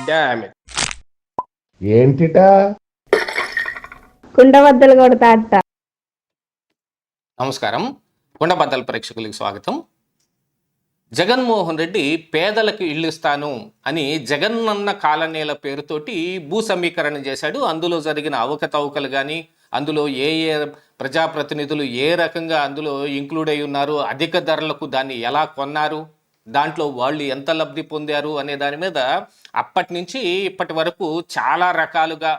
Damn it. ఏంటిటా కుండబద్దలు కొడతా అట్ట. నమస్కారం, కుండబద్దల ప్రేక్షకులకు స్వాగతం. జగన్మోహన్ రెడ్డి పేదలకు ఇల్లు ఇస్తాను అని జగనన్న కాలనీల పేరుతోటి భూ సమీకరణ చేశాడు. అందులో జరిగిన అవకతవకలు కానీ, అందులో ఏ ప్రజాప్రతినిధులు ఏ రకంగా అందులో ఇంక్లూడ్ అయి ఉన్నారు, అధిక ధరలకు దాన్ని ఎలా కొన్నారు, దాంట్లో వాళ్ళు ఎంత లబ్ధి పొందారు అనే దాని మీద అప్పటి నుంచి ఇప్పటి వరకు చాలా రకాలుగా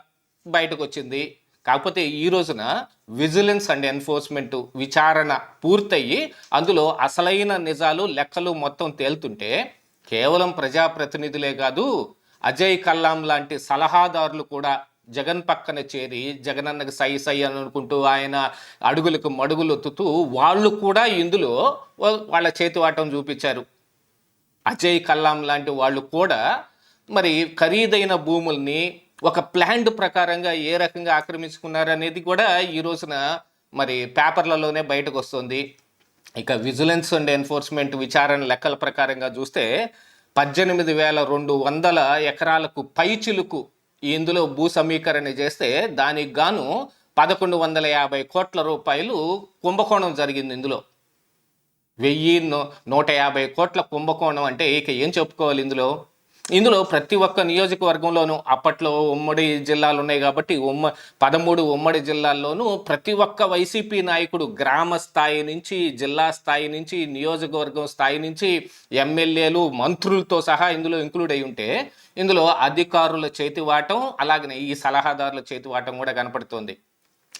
బయటకు వచ్చింది. కాకపోతే ఈ రోజున విజిలెన్స్ అండ్ ఎన్ఫోర్స్మెంట్ విచారణ పూర్తయి అందులో అసలైన నిజాలు లెక్కలు మొత్తం తేలుతుంటే కేవలం ప్రజాప్రతినిధులే కాదు, అజయ్ కల్లాం లాంటి సలహాదారులు కూడా జగన్ పక్కన చేరి జగనన్నకు సై సై అని అనుకుంటూ ఆయన అడుగులకు మడుగులు ఒత్తుతూ వాళ్ళు కూడా ఇందులో వాళ్ళ చేతివాటం చూపించారు. అజయ్ కల్లాం లాంటి వాళ్ళు కూడా మరి ఖరీదైన భూముల్ని ఒక ప్లాన్ ప్రకారంగా ఏ రకంగా ఆక్రమించుకున్నారు అనేది కూడా ఈ రోజున మరి పేపర్లలోనే బయటకు వస్తుంది. ఇక విజిలెన్స్ అండ్ ఎన్ఫోర్స్మెంట్ విచారణ లెక్కల ప్రకారంగా చూస్తే 18,200 ఎకరాలకు పైచిలుకు ఇందులో భూ సమీకరణ చేస్తే దానికి గాను 1,150 కోట్ల రూపాయలు కుంభకోణం జరిగింది. ఇందులో 1,150 కోట్ల కుంభకోణం అంటే ఇక ఏం చెప్పుకోవాలి. ఇందులో ప్రతి ఒక్క నియోజకవర్గంలోనూ అప్పట్లో ఉమ్మడి జిల్లాలు ఉన్నాయి కాబట్టి 13 ఉమ్మడి జిల్లాల్లోనూ ప్రతి ఒక్క వైసీపీ నాయకుడు గ్రామ స్థాయి నుంచి, జిల్లా స్థాయి నుంచి, నియోజకవర్గం స్థాయి నుంచి ఎమ్మెల్యేలు, మంత్రులతో సహా ఇందులో ఇంక్లూడ్ అయి ఉంటే ఇందులో అధికారుల చేతివాటం, అలాగనే ఈ సలహాదారుల చేతివాటం కూడా కనపడుతోంది.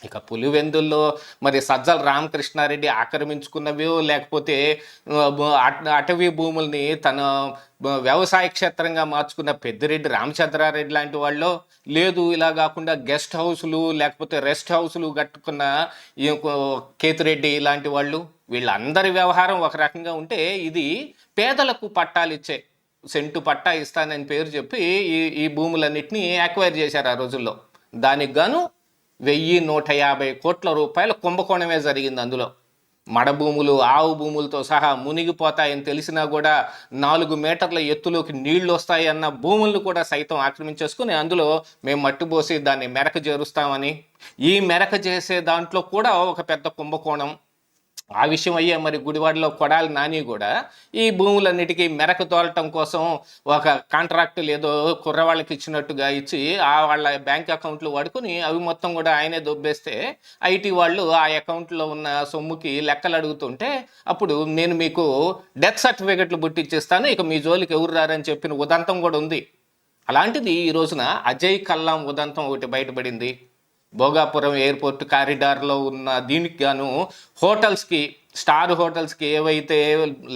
ఇక పులివెందుల్లో మరి సజ్జల రామకృష్ణారెడ్డి ఆక్రమించుకున్నవి, లేకపోతే అటవీ భూముల్ని తన వ్యవసాయ క్షేత్రంగా మార్చుకున్న పెద్దిరెడ్డి రామచంద్రారెడ్డి లాంటి వాళ్ళు, లేదు ఇలా కాకుండా గెస్ట్ హౌసులు లేకపోతే రెస్ట్ హౌసులు కట్టుకున్న కేతిరెడ్డి లాంటి వాళ్ళు, వీళ్ళందరి వ్యవహారం ఒక రకంగా ఉంటే ఇది పేదలకు పట్టాలు ఇచ్చే సెంటు పట్టా ఇస్తానని పేరు చెప్పి ఈ భూములన్నింటినీ యాక్వైర్ చేశారు ఆ రోజుల్లో. దానికి గాను 1,150 కోట్ల రూపాయల కుంభకోణమే జరిగింది. అందులో మడభూములు, ఆవు భూములతో సహా మునిగిపోతాయని తెలిసినా కూడా 4 మీటర్ల ఎత్తులోకి నీళ్లు వస్తాయన్న భూములను కూడా సైతం ఆక్రమించేసుకుని అందులో మేము మట్టిపోసి దాన్ని మెరక చేరుస్తామని, ఈ మెరక చేసే దాంట్లో కూడా ఒక పెద్ద కుంభకోణం. ఆ విషయం అయ్యే మరి గుడివాడలో కొడాలి నాని కూడా ఈ భూములన్నిటికీ మెరకు తోలటం కోసం ఒక కాంట్రాక్టులు ఏదో కుర్రవాళ్ళకి ఇచ్చినట్టుగా ఇచ్చి వాళ్ళ బ్యాంక్ అకౌంట్లు వాడుకొని అవి మొత్తం కూడా ఆయనే దొబ్బేస్తే ఐటీ వాళ్ళు ఆ అకౌంట్లో ఉన్న సొమ్ముకి లెక్కలు అడుగుతుంటే అప్పుడు నేను మీకు డెత్ సర్టిఫికెట్లు బుట్టిచ్చేస్తాను, ఇక మీ జోలికి ఎవరు రారని చెప్పిన ఉదంతం కూడా ఉంది. అలాంటిది ఈ రోజున అజయ్ కల్లాం ఉదంతం ఒకటి బయటపడింది. భోగాపురం ఎయిర్పోర్ట్ కారిడార్లో ఉన్న దీనికి గాను హోటల్స్కి, స్టార్ హోటల్స్కి ఏవైతే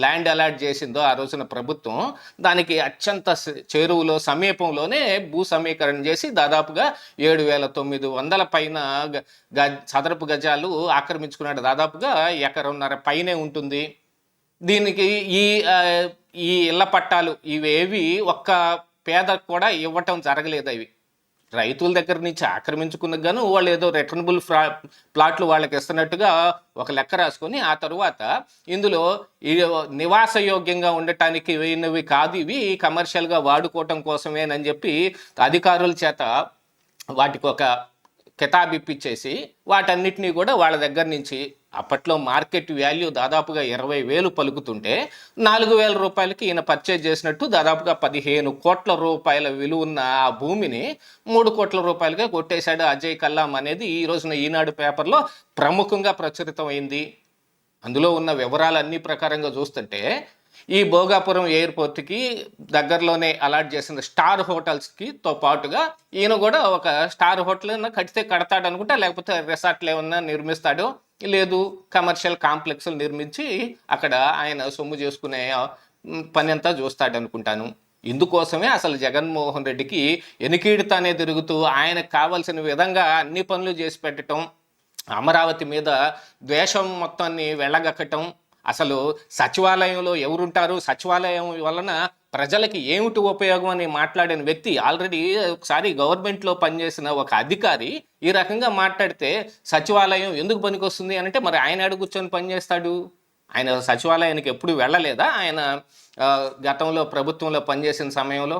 ల్యాండ్ అలాట్ చేసిందో ఆ రోజున ప్రభుత్వం, దానికి అత్యంత చేరువలో సమీపంలోనే భూ సమీకరణ చేసి దాదాపుగా 7,900 పైన చదరపు గజాలు ఆక్రమించుకున్నాడు. దాదాపుగా 1.5 ఎకరం పైనే ఉంటుంది. దీనికి ఈ ఇళ్ల పట్టాలు ఇవేవి ఒక్క పేదకు కూడా ఇవ్వటం జరగలేదు. అవి రైతుల దగ్గర నుంచి ఆక్రమించుకున్న గాను వాళ్ళు ఏదో రిటర్నబుల్ ప్లాట్లు వాళ్ళకి ఇస్తున్నట్టుగా ఒక లెక్క రాసుకొని ఆ తరువాత ఇందులో నివాసయోగ్యంగా ఉండటానికి అయినవి కాదు, ఇవి కమర్షియల్గా వాడుకోవటం కోసమేనని చెప్పి అధికారుల చేత వాటికి ఒక కితాబ్ ఇప్పించేసి వాటన్నిటినీ కూడా వాళ్ళ దగ్గర నుంచి, అప్పట్లో మార్కెట్ వాల్యూ దాదాపుగా 20,000 పలుకుతుంటే 4,000 రూపాయలకి ఈయన పర్చేజ్ చేసినట్టు దాదాపుగా 15 కోట్ల రూపాయల విలువ ఉన్న ఆ భూమిని 3 కోట్ల రూపాయలుగా కొట్టేశాడు అజయ్ కల్లాం అనేది ఈ రోజున ఈనాడు పేపర్లో ప్రముఖంగా ప్రచురితమైంది. అందులో ఉన్న వివరాలన్నీ ప్రకారంగా చూస్తుంటే ఈ భోగాపురం ఎయిర్పోర్ట్కి దగ్గరలోనే అలాట్ చేసిన స్టార్ హోటల్స్కి తో పాటుగా ఈయన కూడా ఒక స్టార్ హోటల్ ఏమన్నా కడితే కడతాడు అనుకుంటా, లేకపోతే రిసార్ట్లు ఏమన్నా నిర్మిస్తాడు, లేదు కమర్షియల్ కాంప్లెక్స్లు నిర్మించి అక్కడ ఆయన సొమ్ము చేసుకునే పని అంతా చూస్తాడు అనుకుంటాను. ఇందుకోసమే అసలు జగన్మోహన్ రెడ్డికి ఎనికీడుతానే తిరుగుతూ ఆయనకు కావాల్సిన విధంగా అన్ని పనులు చేసి పెట్టడం, అమరావతి మీద ద్వేషం మొత్తాన్ని వెళ్ళగక్కటం, అసలు సచివాలయంలో ఎవరుంటారు, సచివాలయం వలన ప్రజలకి ఏమిటి ఉపయోగం అని మాట్లాడిన వ్యక్తి, ఆల్రెడీ ఒకసారి గవర్నమెంట్లో పనిచేసిన ఒక అధికారి ఈ రకంగా మాట్లాడితే సచివాలయం ఎందుకు పనికొస్తుంది అంటే మరి ఆయన ఎక్కడ కూర్చొని పనిచేస్తాడు? ఆయన సచివాలయానికి ఎప్పుడు వెళ్ళలేదా ఆయన గతంలో ప్రభుత్వంలో పనిచేసిన సమయంలో?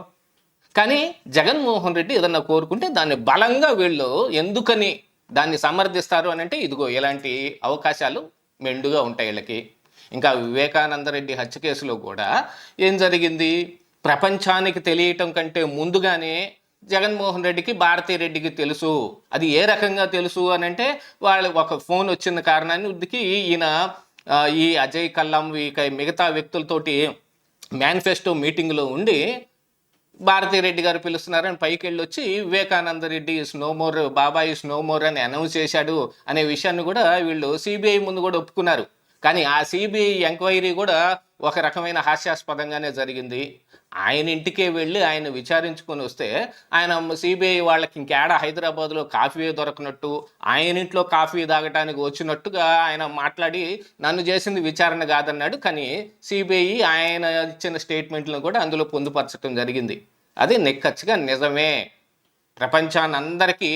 కానీ జగన్మోహన్ రెడ్డి ఏదన్నా కోరుకుంటే దాన్ని బలంగా వీళ్ళు ఎందుకని దాన్ని సమర్థిస్తారు అని అంటే ఇదిగో ఇలాంటి అవకాశాలు మెండుగా ఉంటాయి వీళ్ళకి. ఇంకా వివేకానంద రెడ్డి హత్య కేసులో కూడా ఏం జరిగింది, ప్రపంచానికి తెలియటం కంటే ముందుగానే జగన్మోహన్ రెడ్డికి భారతీరెడ్డికి తెలుసు. అది ఏ రకంగా తెలుసు అని అంటే వాళ్ళు ఒక ఫోన్ వచ్చిన కారణానికి ఈయన ఈ అజయ్ కల్లం మిగతా వ్యక్తులతోటి మేనిఫెస్టో మీటింగ్లో ఉండి భారతీరెడ్డి గారు పిలుస్తున్నారని పైకి వెళ్ళి వచ్చి Vivekananda Reddy is no more, బాబాయ్ ఇస్ నో మోర్ అని అనౌన్స్ చేశాడు అనే విషయాన్ని కూడా వీళ్ళు సిబిఐ ముందు కూడా ఒప్పుకున్నారు. కానీ ఆ సిబిఐ ఎంక్వైరీ కూడా ఒక రకమైన హాస్యాస్పదంగానే జరిగింది. ఆయన ఇంటికే వెళ్ళి ఆయన విచారించుకొని వస్తే ఆయన సిబిఐ వాళ్ళకి ఇంకేడ హైదరాబాద్లో కాఫీ దొరకనట్టు, ఆయన ఇంట్లో కాఫీ తాగటానికి వచ్చినట్టుగా ఆయన మాట్లాడి నన్ను చేసింది విచారణ కాదన్నాడు. కానీ సిబిఐ ఆయన ఇచ్చిన స్టేట్మెంట్లను కూడా అందులో పొందుపరచడం జరిగింది. అది నిక్కచ్చిగా నిజమే. ప్రపంచాన్ని అందరికీ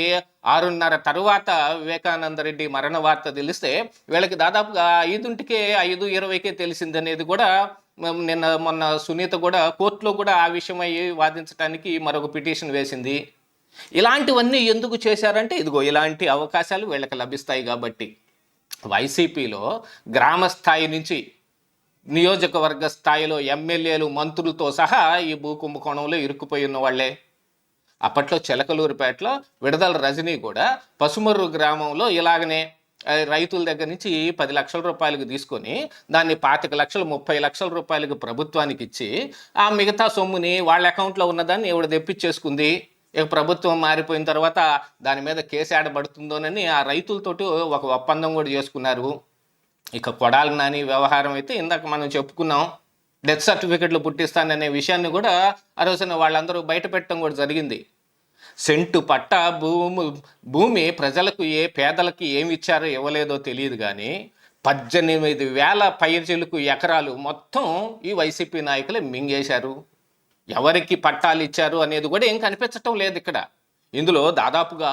6:30 తరువాత వివేకానంద రెడ్డి మరణ వార్త తెలిస్తే వీళ్ళకి దాదాపుగా 5ంటికే 5:20కే తెలిసిందనేది కూడా మొన్న సునీత కూడా కోర్టులో కూడా ఆ విషయమై వాదించడానికి మరొక పిటిషన్ వేసింది. ఇలాంటివన్నీ ఎందుకు చేశారంటే ఇదిగో ఇలాంటి అవకాశాలు వీళ్ళకి లభిస్తాయి కాబట్టి. వైసీపీలో గ్రామ స్థాయి నుంచి నియోజకవర్గ స్థాయిలో ఎమ్మెల్యేలు మంత్రులతో సహా ఈ భూ కుంభకోణంలో ఇరుక్కుపోయి ఉన్న వాళ్ళే. అప్పట్లో చిలకలూరిపేటలో విడదల రజనీ కూడా పసుమర్రు గ్రామంలో ఇలాగనే రైతుల దగ్గర నుంచి 10 లక్షల రూపాయలకు తీసుకొని దాన్ని 25 లక్షలు 30 లక్షల రూపాయలకు ప్రభుత్వానికి ఇచ్చి ఆ మిగతా సొమ్ముని వాళ్ళ అకౌంట్లో ఉన్నదాన్ని ఎవడు తెప్పించేసుకుంది. ఇక ప్రభుత్వం మారిపోయిన తర్వాత దాని మీద కేసు ఆడబడుతుందోనని ఆ రైతులతోటి ఒక ఒప్పందం కూడా చేసుకున్నారు. ఇక కొడాలి నాని వ్యవహారం అయితే ఇందాక మనం చెప్పుకున్నాం, డెత్ సర్టిఫికెట్లు పుట్టిస్తాననే విషయాన్ని కూడా ఆ రోజున వాళ్ళందరూ బయట పెట్టడం కూడా జరిగింది. సెంటు పట్ట భూమి ప్రజలకు పేదలకి ఏమి ఇచ్చారో ఇవ్వలేదో తెలియదు కానీ 18,000 పైచిలుకు ఎకరాలు మొత్తం ఈ వైసీపీ నాయకులే మింగేశారు. ఎవరికి పట్టాలు ఇచ్చారు అనేది కూడా ఏం కనిపించటం లేదు ఇక్కడ. ఇందులో దాదాపుగా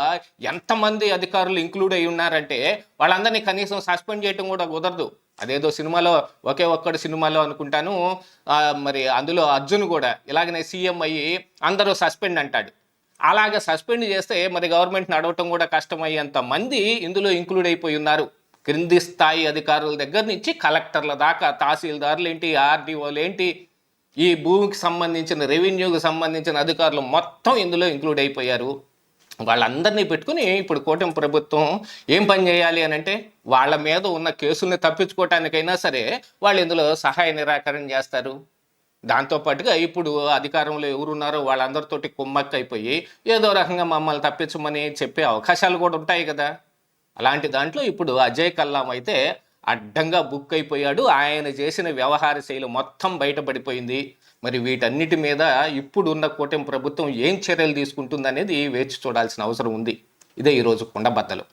ఎంతమంది అధికారులు ఇంక్లూడ్ అయి ఉన్నారంటే వాళ్ళందరినీ కనీసం సస్పెండ్ చేయటం కూడా కుదరదు. అదేదో సినిమాలో ఒకే ఒక్కడు సినిమాలో అనుకుంటాను, మరి అందులో అర్జున్ కూడా ఇలాగనే సీఎం అయ్యి అందరూ సస్పెండ్ అంటాడు. అలాగే సస్పెండ్ చేస్తే మరి గవర్నమెంట్ నడవటం కూడా కష్టమయ్యేంత మంది ఇందులో ఇంక్లూడ్ అయిపోయి ఉన్నారు. క్రింది స్థాయి అధికారుల దగ్గర నుంచి కలెక్టర్ల దాకా, తహసీల్దారులు ఏంటి, ఆర్డీఓలు ఏంటి, ఈ భూమికి సంబంధించిన రెవెన్యూకి సంబంధించిన అధికారులు మొత్తం ఇందులో ఇంక్లూడ్ అయిపోయారు. వాళ్ళందరినీ పెట్టుకుని ఇప్పుడు కూటమి ప్రభుత్వం ఏం పని చేయాలి అని అంటే వాళ్ళ మీద ఉన్న కేసుల్ని తప్పించుకోవటానికైనా సరే వాళ్ళు ఇందులో సహాయ నిరాకరణ చేస్తారు. దాంతోపాటుగా ఇప్పుడు అధికారంలో ఎవరున్నారో వాళ్ళందరితోటి కుమ్మక్కైపోయి ఏదో రకంగా మమ్మల్ని తప్పించమని చెప్పే అవకాశాలు కూడా ఉంటాయి కదా. అలాంటి దాంట్లో ఇప్పుడు అజయ్ కల్లాం అయితే అడ్డంగా బుక్ అయిపోయాడు. ఆయన చేసిన వ్యవహార శైలి మొత్తం బయటపడిపోయింది. మరి వీటన్నిటి మీద ఇప్పుడు ఉన్న కూటమి ప్రభుత్వం ఏం చర్యలు తీసుకుంటుందనేది వేచి చూడాల్సిన అవసరం ఉంది. ఇదే ఈరోజు కుండబద్దలు.